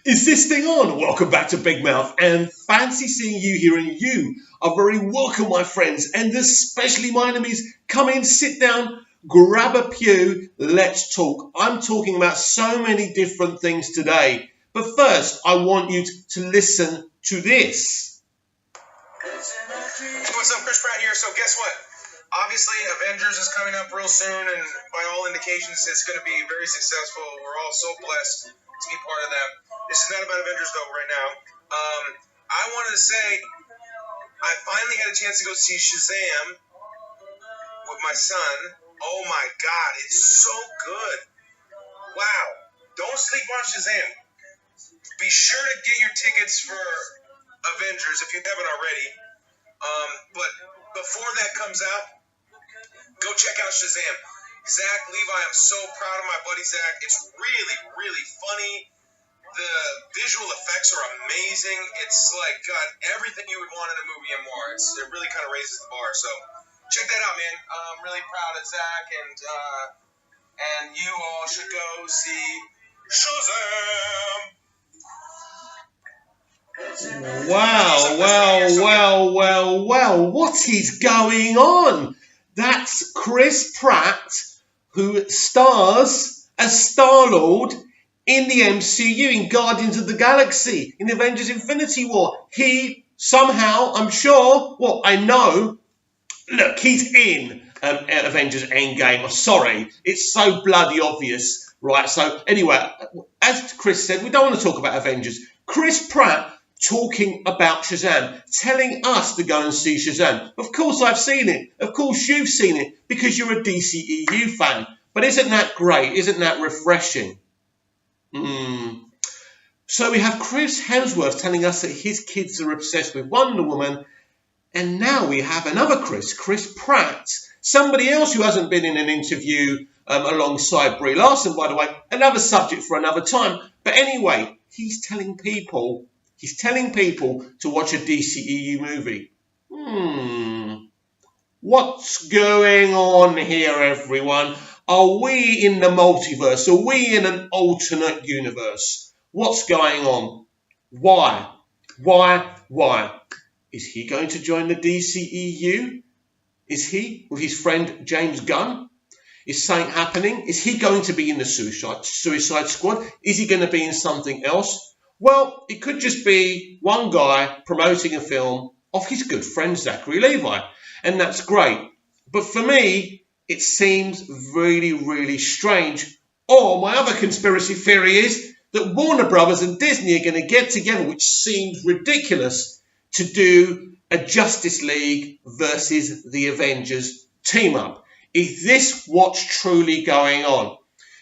Is this thing on? Welcome back to Big Mouth, and fancy seeing you here, and you are very welcome, my friends, and especially my enemies. Come in, sit down, grab a pew, let's talk. I'm talking about so many different things today, but first I want you to listen to this. What's up, Chris Pratt here. So guess what? Obviously, Avengers is coming up real soon, and by all indications, it's going to be very successful. We're all so blessed to be part of that. This is not about Avengers, though, right now. I wanted to say I finally had a chance to go see Shazam with my son. Oh, my God. It's so good. Wow. Don't sleep on Shazam. Be sure to get your tickets for Avengers if you haven't already. But before that comes out, go check out Shazam. Zach Levi, I'm so proud of my buddy Zach. It's really, really funny. The visual effects are amazing. It's like got everything you would want in a movie and more. It really kind of raises the bar. So check that out, man. I'm really proud of Zach, and you all should go see Shazam. Wow. What is going on? That's Chris Pratt, who stars as Star-Lord in the MCU, in Guardians of the Galaxy, in Avengers Infinity War. He somehow, I'm sure, I know, look, he's in Avengers Endgame. I'm sorry, it's so bloody obvious, right? So anyway, as Chris said, we don't want to talk about Avengers. Chris Pratt talking about Shazam, telling us to go and see Shazam. Of course I've seen it. Of course you've seen it, because you're a DCEU fan. But isn't that great? Isn't that refreshing? So we have Chris Hemsworth telling us that his kids are obsessed with Wonder Woman. And now we have another Chris Pratt, somebody else who hasn't been in an interview alongside Brie Larson, by the way. Another subject for another time. But anyway, he's telling people to watch a DCEU movie. What's going on here, everyone? Are we in the multiverse? Are we in an alternate universe? What's going on? Why? Is he going to join the DCEU? Is he, with his friend James Gunn? Is something happening? Is he going to be in the Suicide Squad? Is he going to be in something else? Well, it could just be one guy promoting a film of his good friend Zachary Levi, and that's great. But for me, it seems really, really strange. Or my other conspiracy theory is that Warner Brothers and Disney are going to get together, which seems ridiculous, to do a Justice League versus the Avengers team-up. Is this what's truly going on?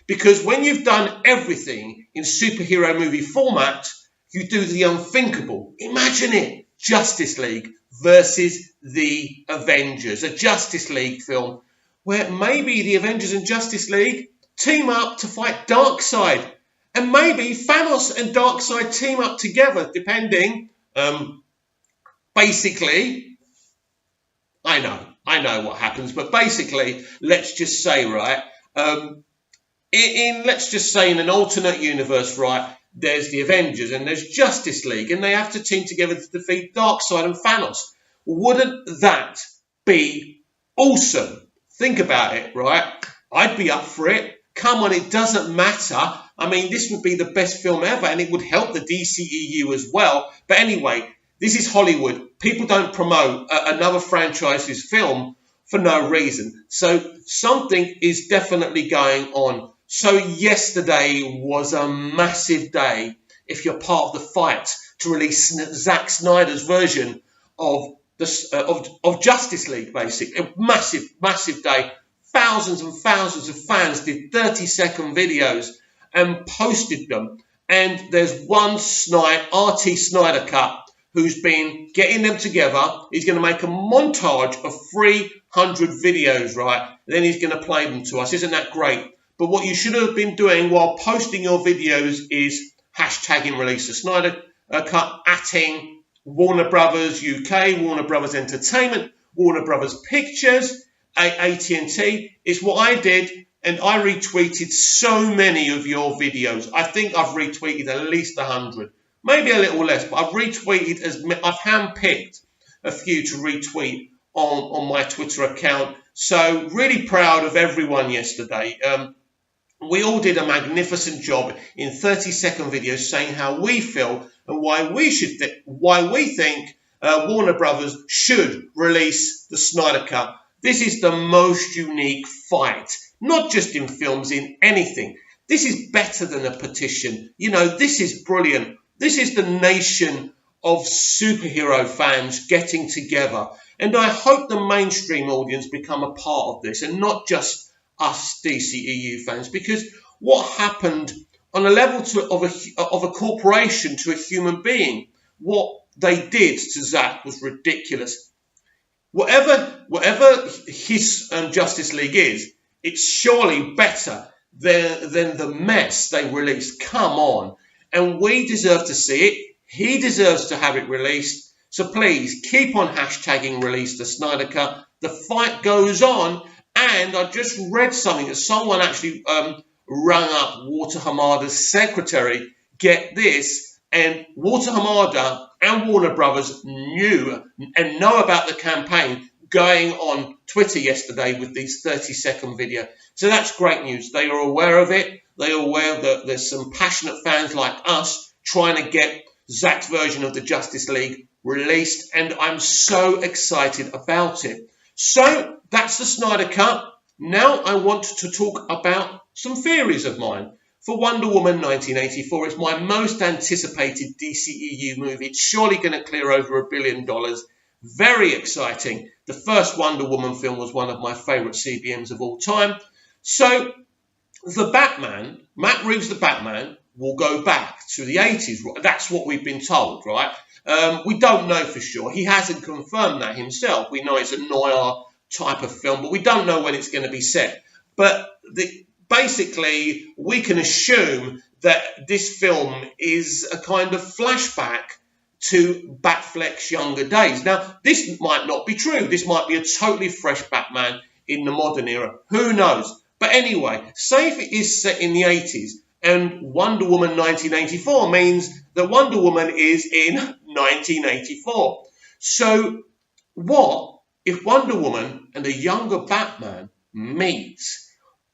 Because when you've done everything in superhero movie format, you do the unthinkable. Imagine it. Justice League versus the Avengers. A Justice League film where maybe the Avengers and Justice League team up to fight Darkseid. And maybe Thanos and Darkseid team up together, depending. Basically, I know what happens. But basically, let's just say, right, let's just say in an alternate universe, right, there's the Avengers and there's Justice League, and they have to team together to defeat Darkseid and Thanos. Wouldn't that be awesome? Think about it, right? I'd be up for it. Come on, it doesn't matter. I mean, this would be the best film ever, and it would help the DCEU as well. But anyway, this is Hollywood. People don't promote another franchise's film for no reason. So something is definitely going on. So yesterday was a massive day if you're part of the fight to release Zack Snyder's version of Justice League, basically. A massive day. Thousands and thousands of fans did 30-second videos and posted them. And there's one RT Snyder cut who's been getting them together. He's going to make a montage of 300 videos, right? And then he's going to play them to us. Isn't that great? But what you should have been doing while posting your videos is hashtagging release the Snyder cut, @ing Warner Brothers UK, Warner Brothers Entertainment, Warner Brothers Pictures, AT&T. It's what I did and I retweeted so many of your videos. I think I've retweeted at least 100, maybe a little less, but I've retweeted I've handpicked a few to retweet on my Twitter account. So really proud of everyone yesterday. We all did a magnificent job in 30-second videos saying how we feel and why we think Warner Brothers should release the Snyder Cut. This is the most unique fight, not just in films, in anything. This is better than a petition. You know, this is brilliant. This is the nation of superhero fans getting together. And I hope the mainstream audience become a part of this and not just us DCEU fans, because what happened on a level of a corporation to a human being, what they did to Zack was ridiculous. Whatever his Justice League is, it's surely better than the mess they released. Come on. And we deserve to see it. He deserves to have it released. So please keep on hashtagging release the Snyder Cut. The fight goes on. And I just read something that someone actually rang up Walter Hamada's secretary. Get this. And Walter Hamada and Warner Brothers knew and know about the campaign going on Twitter yesterday with these 30-second video. So that's great news. They are aware of it. They are aware that there's some passionate fans like us trying to get Zack's version of the Justice League released. And I'm so excited about it. So that's the Snyder Cut. Now I want to talk about some theories of mine. For Wonder Woman 1984, it's my most anticipated DCEU movie. It's surely going to clear over $1 billion. Very exciting. The first Wonder Woman film was one of my favourite CBMs of all time. So the Batman, Matt Reeves' the Batman, will go back to the 80s. That's what we've been told, right? We don't know for sure. He hasn't confirmed that himself. We know it's a noir type of film, but we don't know when it's going to be set. But basically, we can assume that this film is a kind of flashback to Batfleck's younger days. Now, this might not be true. This might be a totally fresh Batman in the modern era. Who knows? But anyway, say if it is set in the 80s, and Wonder Woman 1984 means that Wonder Woman is in 1984. So what if Wonder Woman and a younger Batman meet?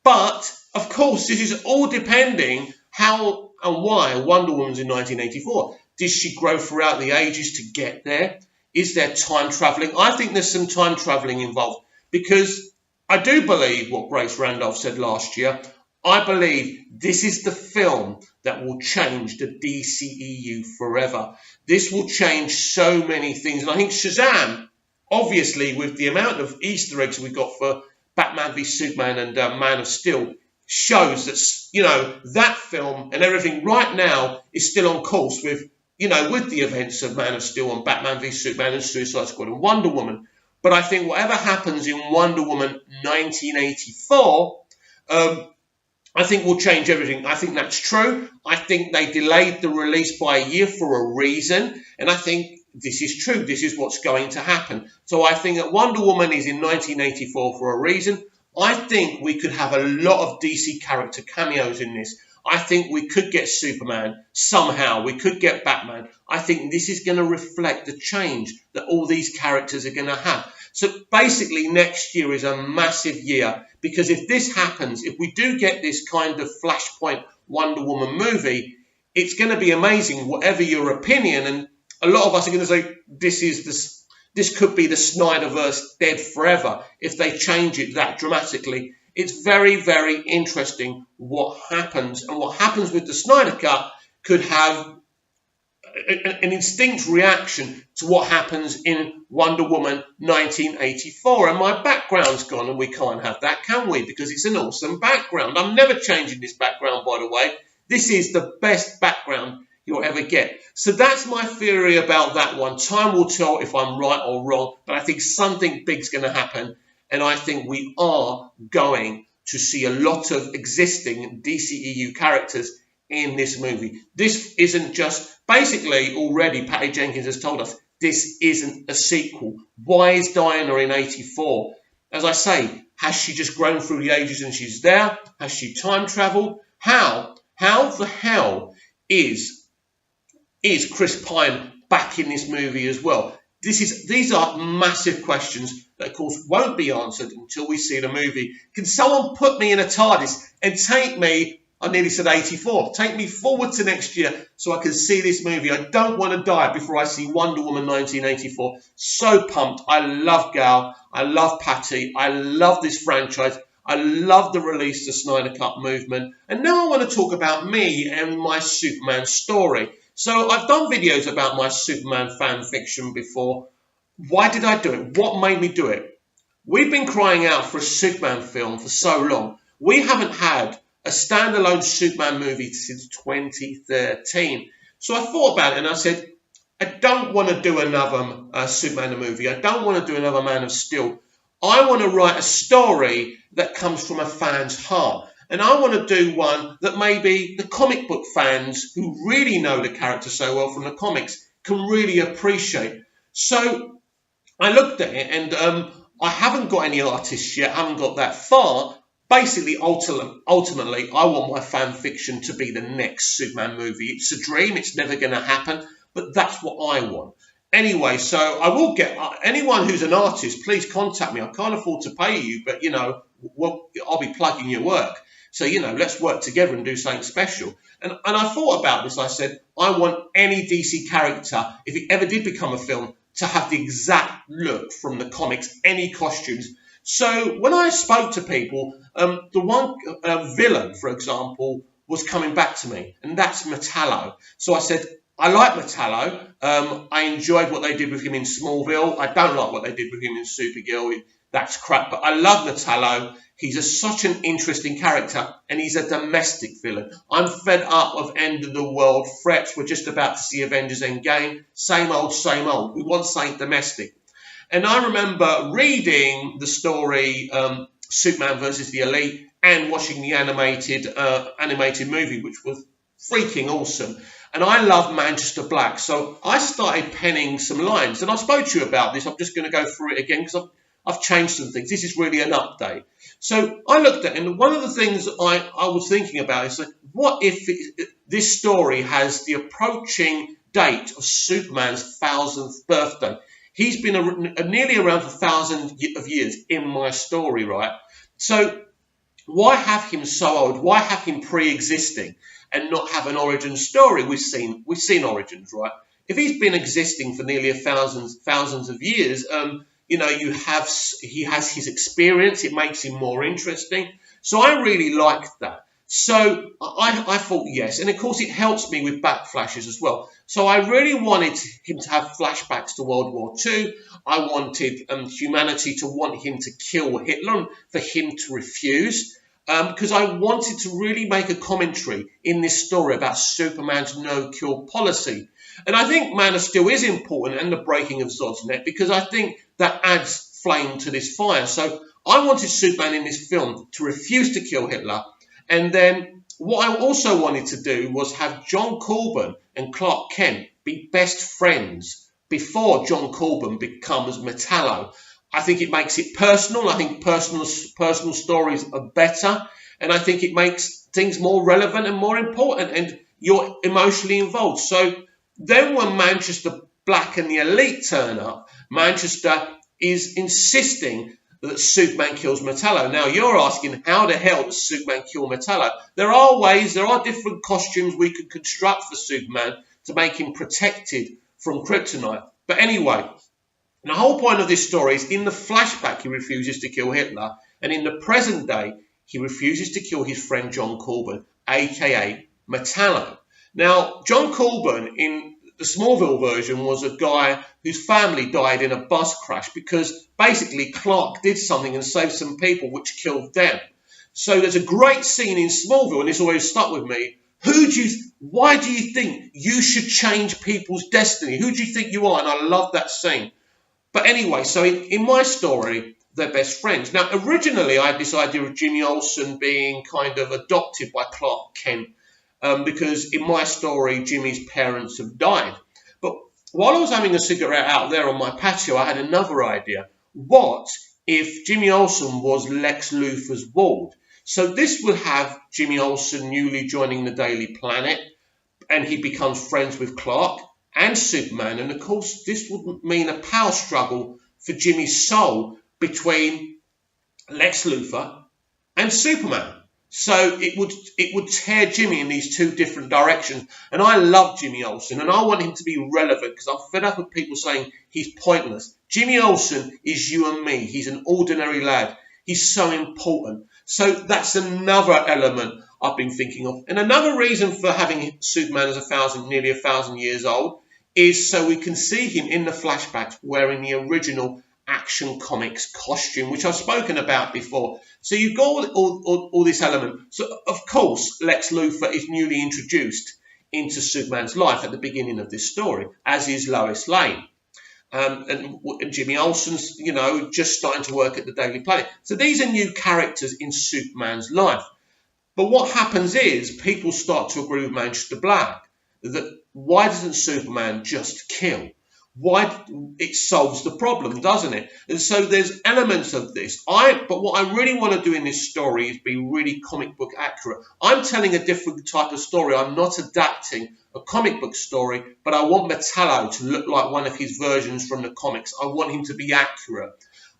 But, of course, this is all depending how and why Wonder Woman's in 1984. Did she grow throughout the ages to get there? Is there time travelling? I think there's some time travelling involved, because I do believe what Grace Randolph said last year. I believe this is the film that will change the DCEU forever. This will change so many things. And I think Shazam, obviously, with the amount of Easter eggs we got for Batman v Superman and Man of Steel, shows that, you know, that film and everything right now is still on course with, you know, with the events of Man of Steel and Batman v Superman and Suicide Squad and Wonder Woman. But I think whatever happens in Wonder Woman 1984, I think will change everything. I think that's true. I think they delayed the release by a year for a reason. And I think this is true. This is what's going to happen. So I think that Wonder Woman is in 1984 for a reason. I think we could have a lot of DC character cameos in this. I think we could get Superman somehow. We could get Batman. I think this is going to reflect the change that all these characters are going to have. So basically next year is a massive year, because if this happens, if we do get this kind of Flashpoint Wonder Woman movie, it's going to be amazing, whatever your opinion. And a lot of us are going to say this could be the Snyderverse dead forever if they change it that dramatically. It's very, very interesting what happens. And what happens with the Snyder Cut could have an instinct reaction to what happens in Wonder Woman 1984. And my background's gone, and we can't have that, can we? Because it's an awesome background. I'm never changing this background, by the way. This is the best background you'll ever get. So that's my theory about that one. Time will tell if I'm right or wrong, but I think something big's going to happen. And I think we are going to see a lot of existing DCEU characters in this movie. This isn't just, basically already Patty Jenkins has told us, this isn't a sequel. Why is Diana in 84? As I say, Has she just grown through the ages and she's there? Has she time travelled? How the hell is Chris Pine back in this movie as well? These are massive questions that, of course, won't be answered until we see the movie. Can someone put me in a TARDIS and take me, I nearly said 84, take me forward to next year so I can see this movie? I don't want to die before I see Wonder Woman 1984. So pumped. I love Gal. I love Patty. I love this franchise. I love the release, the Snyder Cut movement. And now I want to talk about me and my Superman story. So I've done videos about my Superman fan fiction before. Why did I do it? What made me do it? We've been crying out for a Superman film for so long. We haven't had a standalone Superman movie since 2013. So I thought about it and I said, I don't want to do another Superman movie. I don't want to do another Man of Steel. I want to write a story that comes from a fan's heart. And I want to do one that maybe the comic book fans who really know the character so well from the comics can really appreciate. So I looked at it and I haven't got any artists yet. I haven't got that far. Basically, ultimately, I want my fan fiction to be the next Superman movie. It's a dream. It's never going to happen. But that's what I want. Anyway, so I will get anyone who's an artist, please contact me. I can't afford to pay you, but, I'll be plugging your work. So, let's work together and do something special. And I thought about this. I said, I want any DC character, if it ever did become a film, to have the exact look from the comics, any costumes. So when I spoke to people, the one villain, for example, was coming back to me, and that's Metallo. So I said, I like Metallo. I enjoyed what they did with him in Smallville. I don't like what they did with him in Supergirl. That's crap. But I love Metallo. He's such an interesting character, and he's a domestic villain. I'm fed up of end of the world threats. We're just about to see Avengers Endgame. Same old, same old. We want something domestic. And I remember reading the story Superman versus the Elite and watching the animated movie, which was freaking awesome. And I love Manchester Black. So I started penning some lines. And I spoke to you about this. I'm just going to go through it again because I've changed some things. This is really an update. So I looked at it, and one of the things I was thinking about is, what if this story has the approaching date of Superman's 1000th birthday? He's been nearly around for 1,000 of years in my story, right? So why have him so old? Why have him pre-existing and not have an origin story? We've seen origins, right? If he's been existing for nearly thousands of years, he has his experience. It makes him more interesting. So I really liked that. So I thought yes. And of course it helps me with backflashes as well. So I really wanted him to have flashbacks to World War II. I wanted humanity to want him to kill Hitler and for him to refuse. Because I wanted to really make a commentary in this story about Superman's no-kill policy. And I think Man of Steel is important, and the breaking of Zod's neck, because I think that adds flame to this fire. So I wanted Superman in this film to refuse to kill Hitler. And then what I also wanted to do was have John Corbin and Clark Kent be best friends before John Corbin becomes Metallo. I think it makes it personal. I think personal stories are better. And I think it makes things more relevant and more important. And you're emotionally involved. So then when Manchester Black and the Elite turn up, Manchester is insisting that Superman kills Metallo. Now, you're asking, how the hell does Superman kill Metallo? There are ways, there are different costumes we could construct for Superman to make him protected from kryptonite. But anyway, the whole point of this story is in the flashback, he refuses to kill Hitler. And in the present day, he refuses to kill his friend John Corbin, a.k.a. Metallo. Now, John Corbin in the Smallville version was a guy whose family died in a bus crash because basically Clark did something and saved some people which killed them. So there's a great scene in Smallville, and this always stuck with me. Why do you think you should change people's destiny? Who do you think you are? And I love that scene. But anyway, so in my story, they're best friends. Now, originally I had this idea of Jimmy Olsen being kind of adopted by Clark Kent. Because in my story, Jimmy's parents have died. But while I was having a cigarette out there on my patio, I had another idea. What if Jimmy Olsen was Lex Luthor's ward. So this would have Jimmy Olsen newly joining the Daily Planet, and he becomes friends with Clark and Superman. And of course, this would mean a power struggle for Jimmy's soul between Lex Luthor and Superman. So it would tear Jimmy in these two different directions. And I love Jimmy Olsen, and I want him to be relevant because I'm fed up with people saying he's pointless. Jimmy Olsen is you and me. He's an ordinary lad. He's so important. So that's another element I've been thinking of. And another reason for having Superman as nearly 1,000 years old is so we can see him in the flashbacks wearing the original Action Comics costume, which I've spoken about before. So you've got all this element. So, of course, Lex Luthor is newly introduced into Superman's life at the beginning of this story, as is Lois Lane. And Jimmy Olsen's, just starting to work at the Daily Planet. So these are new characters in Superman's life. But what happens is people start to agree with Manchester Black that why doesn't Superman just kill? Why it solves the problem, doesn't it? And so there's elements of this. But what I really want to do in this story is be really comic book accurate. I'm telling a different type of story. I'm not adapting a comic book story, but I want Metallo to look like one of his versions from the comics. I want him to be accurate.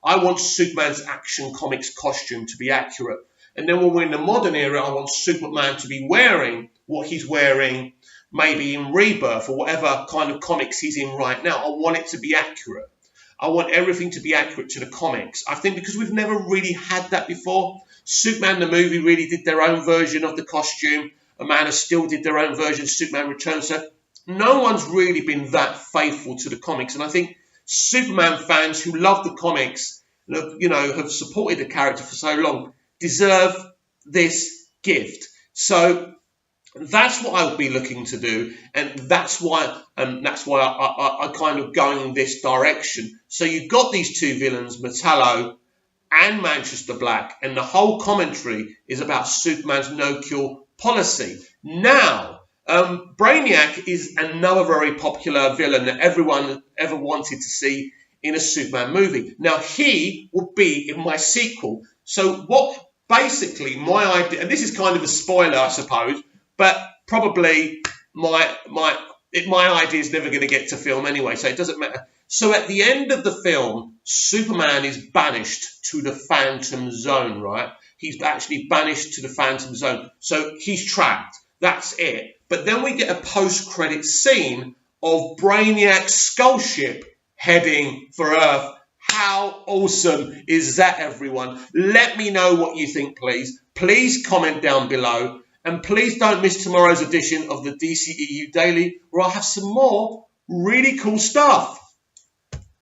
I want Superman's Action Comics costume to be accurate. And then when we're in the modern era, I want Superman to be wearing what he's wearing maybe in Rebirth or whatever kind of comics he's in right now. I want it to be accurate. I want everything to be accurate to the comics. I think because we've never really had that before. Superman the movie really did their own version of the costume. Man of Steel did their own version. Superman Returns. So no one's really been that faithful to the comics. And I think Superman fans who love the comics, have supported the character for so long, deserve this gift. So that's what I would be looking to do, and that's why I kind of go in this direction. So you've got these two villains, Metallo and Manchester Black, and the whole commentary is about Superman's no-kill policy. Now, Brainiac is another very popular villain that everyone ever wanted to see in a Superman movie. Now, he will be in my sequel. So what basically my idea, and this is kind of a spoiler, I suppose, but probably my idea is never going to get to film anyway, so it doesn't matter. So at the end of the film, Superman is banished to the Phantom Zone, right? He's actually banished to the Phantom Zone. So he's trapped. That's it. But then we get a post-credit scene of Brainiac's skull ship heading for Earth. How awesome is that, everyone? Let me know what you think, please. Please comment down below. And please don't miss tomorrow's edition of the DCEU Daily, where I'll have some more really cool stuff.